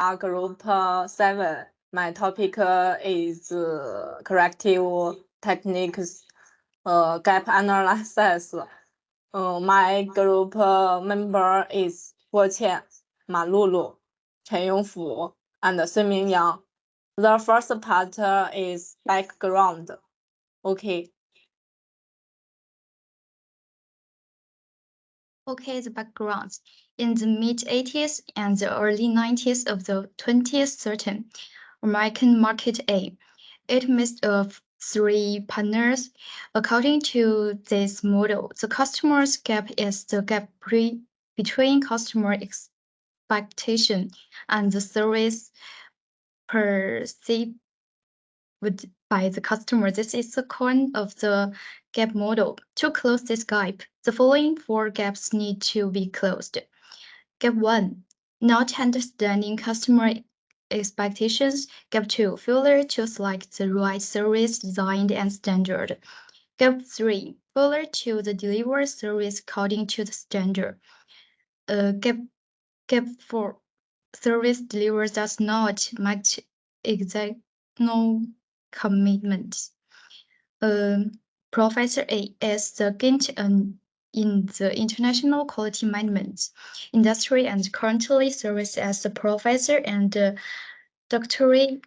Group 7. My topic is corrective techniques, gap analysis. My group member is 郭倩、马露露、陈永甫 and 孙明阳. The first part is background. Okay. Okay, the background. In the mid-80s and the early 90s of the 20th century, American market A, it made of 3 partners. According to this model, the customer's gap is the gap between customer expectation and the service perceived by the customer. This is the core of the gap model. To close this gap, the following 4 gaps need to be closed. Gap 1, not understanding customer expectations. Gap 2, failure to select the right service design and standard. Gap 3, failure to deliver service according to the standard. Gap 4, service delivery does not match exact commitments. Professor A is the Ghent in the international quality management industry and currently serves as the professor and doctorate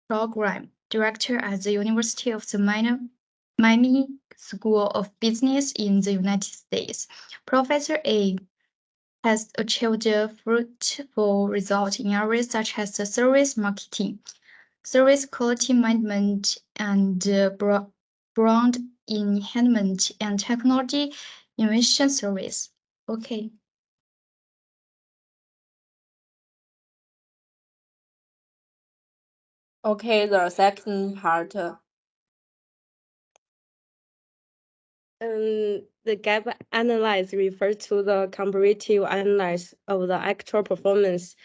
program director at the University of the Miami School of Business in the United States. Professor A has achieved fruitful results in areas such as the service marketing, service quality management, and brand enhancement and technology innovation service. Okay. Okay, the second part. The gap analysis refers to the comparative analysis of the actual performance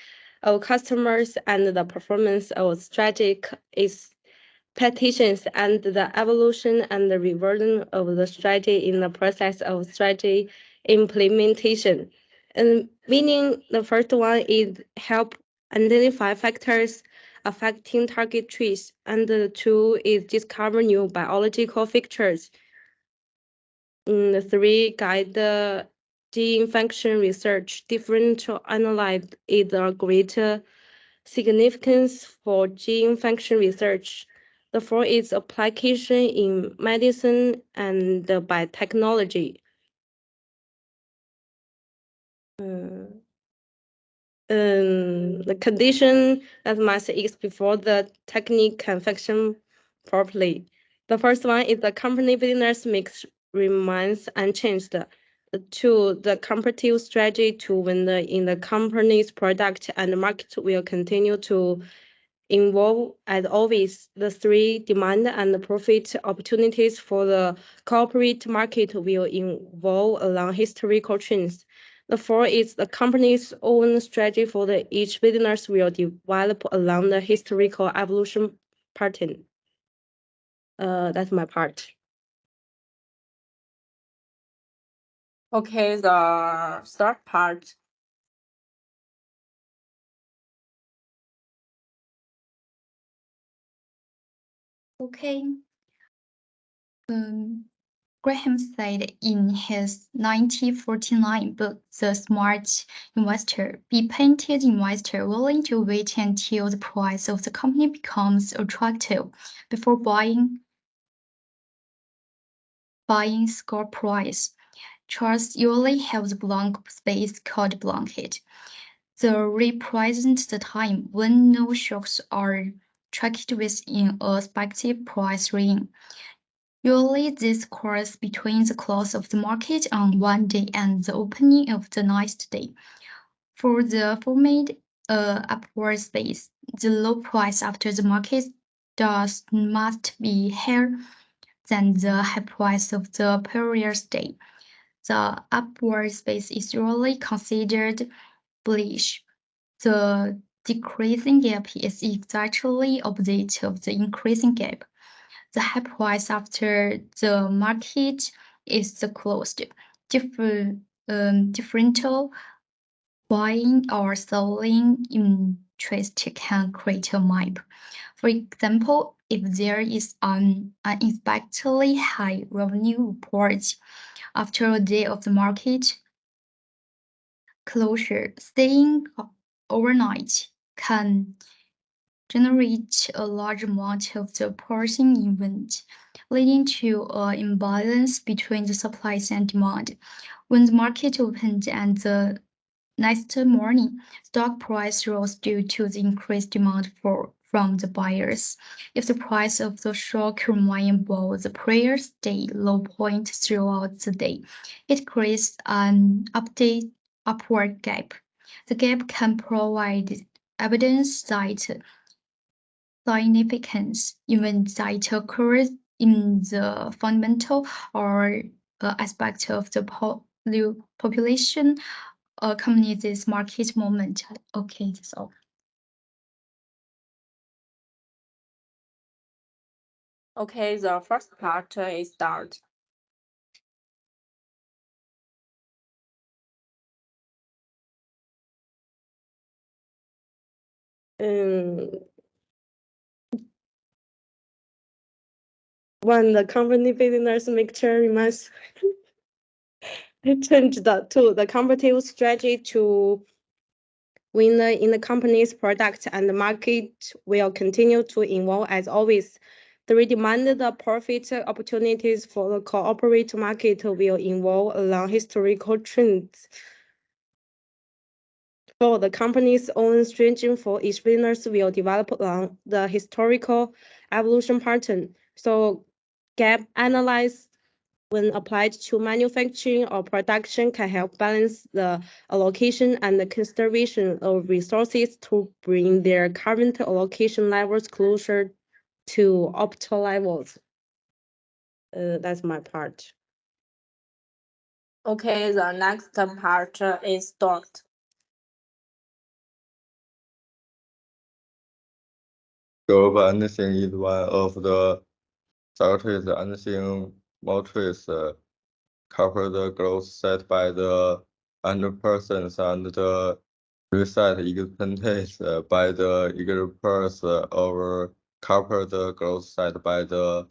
of customers and the performance of strategic expectations and the evolution and the reversion of the strategy in the process of strategy implementation. Meaning the first one is help identify factors affecting target trees, and the 2 is discover new biological features. 3, guide the gene function research. Differential analysis is a greater significance for gene function research. The 4 is application in medicine and biotechnology. The condition that must exist before the technique can function properly. The first one is the company business mix remains unchanged. 2, the competitive strategy to win in the company's product and market will continue to evolve as always. The 3, demand and profit opportunities for the corporate market will evolve along historical trends. The 4 is the company's own strategy for each business will develop along the historical evolution pattern. That's my part. Okay, the third part. Okay. Graham said in his 1949 book, The Smart Investor, be painted investor willing to wait until the price of the company becomes attractive before buying score price. Charts usually have the blank space called blanket. They represent the time when no shocks are tracked within a specific price range. Usually, this occurs between the close of the market on one day and the opening of the next day. For the formed upward space, the low price after the market must be higher than the high price of the previous day. The upward space is usually considered bullish. The decreasing gap is exactly opposite of the increasing gap. The high price after the market is the closed differential buying or selling interest can create a map. For example, if there is an unexpectedly high revenue report after a day of the market closure, staying overnight can generate a large amount of the purchasing event, leading to an imbalance between the supplies and demand. When the market opened and the next morning, stock price rose due to the increased demand from the buyers. If the price of the stock remained above the previous day low point throughout the day, it creates an upward gap. The gap can provide evidence that significance events that occurs in the fundamental or aspect of the population accompany this market moment. Okay, that's all. Okay, the first part is start. When the company business mixture remains changed to the competitive strategy to win in the company's product and the market will continue to evolve as always. The redemanded profit opportunities for the corporate market will evolve along historical trends. For the company's own strategy for each business will develop along the historical evolution pattern. So gap analysis when applied to manufacturing or production can help balance the allocation and the conservation of resources to bring their current allocation levels closer to optimal levels. That's my part. Okay, the next part is start. Global anything is one of the strategies anything metrics cover the growth set by the 100% and the reset expenses by the experts or cover the growth set by the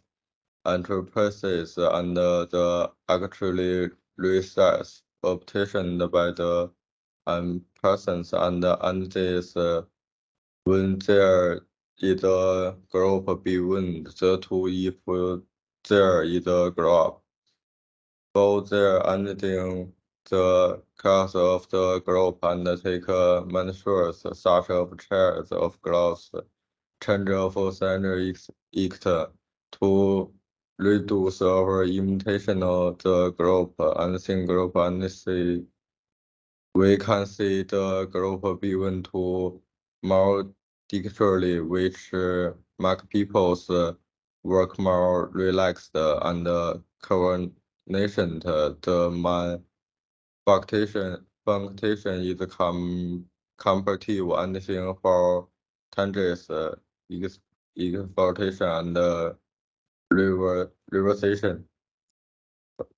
enterprises and the actually reset obtained by the persons and entities when there is a group beyond the two if there is a group. For there anything the class of the group and take measures such as chairs of growth, change of scenery to reduce our imitation of the group and think group and see we can see the group beyond to more digitally, which make people's work more relaxed and coordination. The my function is competitive and thing for changes, exportation and reversation.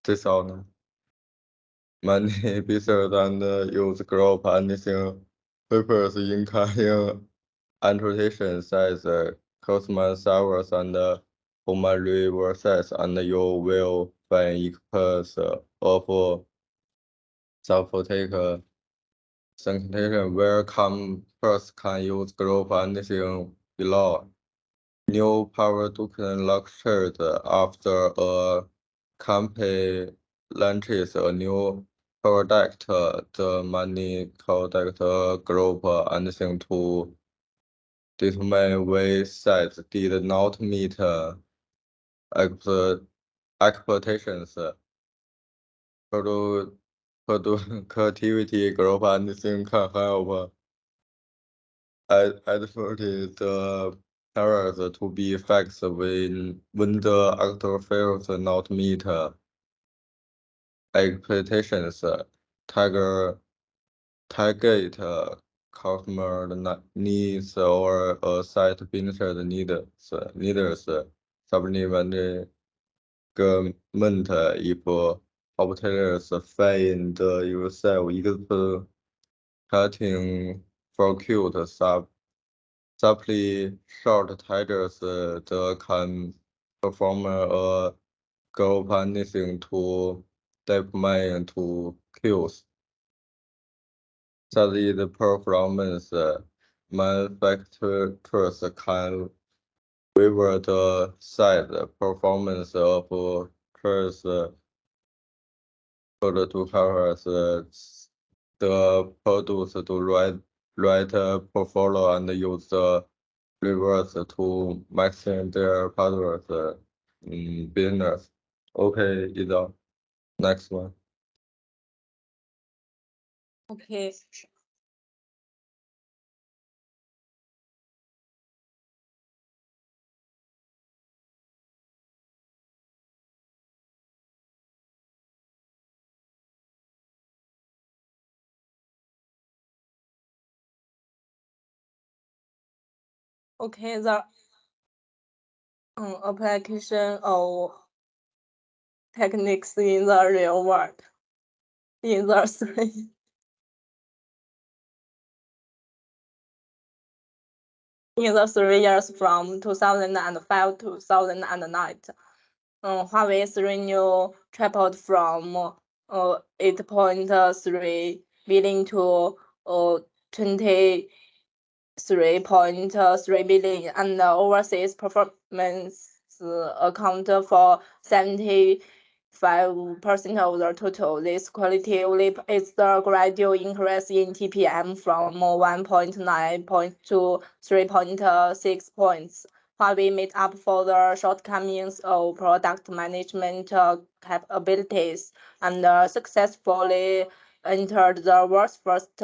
This all now. Many businesses and use group anything papers in carrying annotation size customer servers and human reverses and you will find experts of self-take segmentation where first can use group anything below. New power token lectured after a company launches a new product, the money contact group anything to determine which sites did not meet expectations. Productivity group anything can help identify the errors to be fixed when the actor fails to not meet expectations. Target customer needs or a site business needs supplementary government if operators find yourself cutting for cute supply short titles that can perform a group anything to dopamine to cues. Study the performance manufacturers can revert the side performance of cars to covers the produce to write portfolio and use the reverse to maximize their partners business. Okay, is the next one. Okay. Okay, the application of techniques in the real world in the three years from 2005 to 2009. Huawei's revenue tripled from 8.3 billion to 23.3 billion, and overseas performance accounted for 75% of the total. This quality leap is the gradual increase in TPM from 1.9 points to 3.6 points. Huawei made up for the shortcomings of product management capabilities and successfully entered the world's first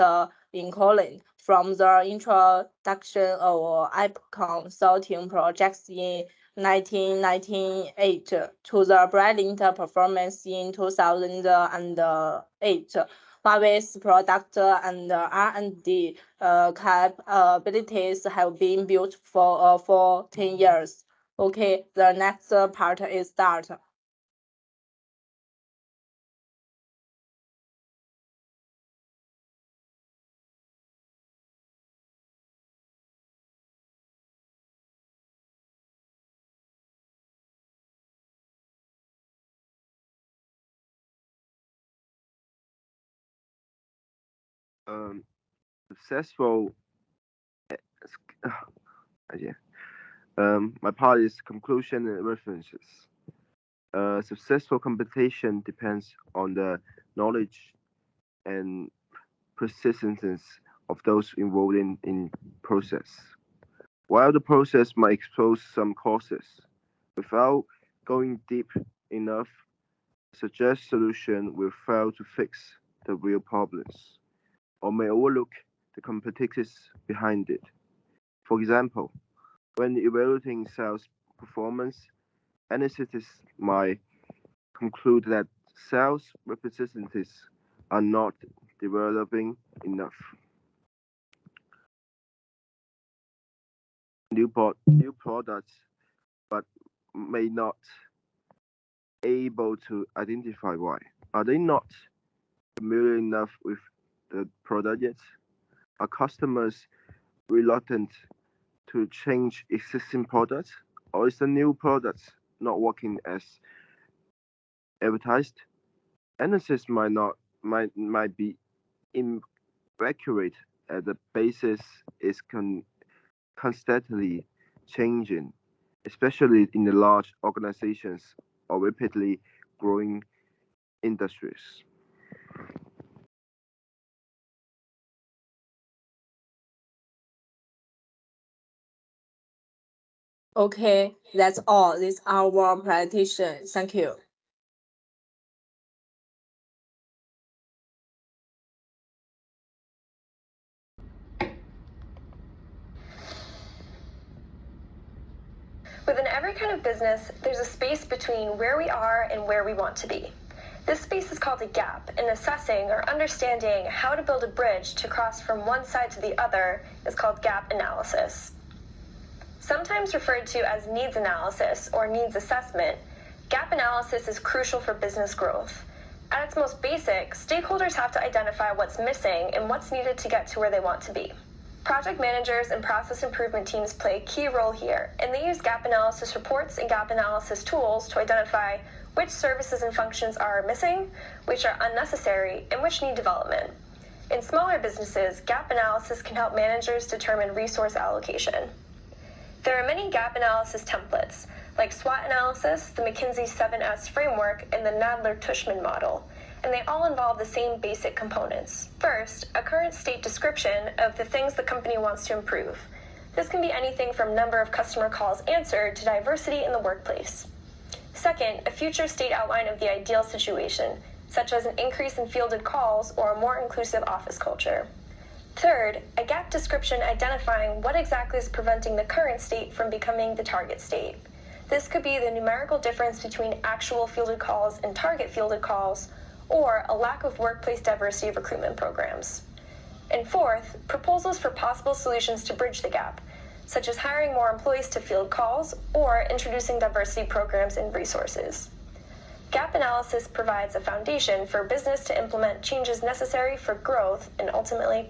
in calling. From the introduction of app consulting projects in 1998 to the brilliant performance in 2008, Huawei's product and R&D capabilities have been built for 10 years. Okay, the next part is start. Successful. My part is conclusion and references. Successful competition depends on the knowledge and persistence of those involved in process. While the process might expose some causes, without going deep enough, suggest solution will fail to fix the real problems, or may overlook the competitors behind it. For example, when evaluating sales performance, analysts might conclude that sales representatives are not developing enough new products, but may not able to identify why. Are they not familiar enough with the product yet? Are customers reluctant to change existing products, or is the new product not working as advertised? Analysis might be inaccurate as the basis is constantly changing, especially in the large organizations or rapidly growing industries. Okay, that's all. This is our presentation. Thank you. Within every kind of business, there's a space between where we are and where we want to be. This space is called a gap, and assessing or understanding how to build a bridge to cross from one side to the other is called gap analysis. Sometimes referred to as needs analysis or needs assessment, gap analysis is crucial for business growth. At its most basic, stakeholders have to identify what's missing and what's needed to get to where they want to be. Project managers and process improvement teams play a key role here, and they use gap analysis reports and gap analysis tools to identify which services and functions are missing, which are unnecessary, and which need development. In smaller businesses, gap analysis can help managers determine resource allocation. There are many gap analysis templates, like SWOT analysis, the McKinsey 7S framework, and the Nadler-Tushman model, and they all involve the same basic components. First, a current state description of the things the company wants to improve. This can be anything from number of customer calls answered to diversity in the workplace. Second, a future state outline of the ideal situation, such as an increase in fielded calls or a more inclusive office culture. Third, a gap description identifying what exactly is preventing the current state from becoming the target state. This could be the numerical difference between actual fielded calls and target fielded calls, or a lack of workplace diversity recruitment programs. And fourth, proposals for possible solutions to bridge the gap, such as hiring more employees to field calls or introducing diversity programs and resources. Gap analysis provides a foundation for business to implement changes necessary for growth and ultimately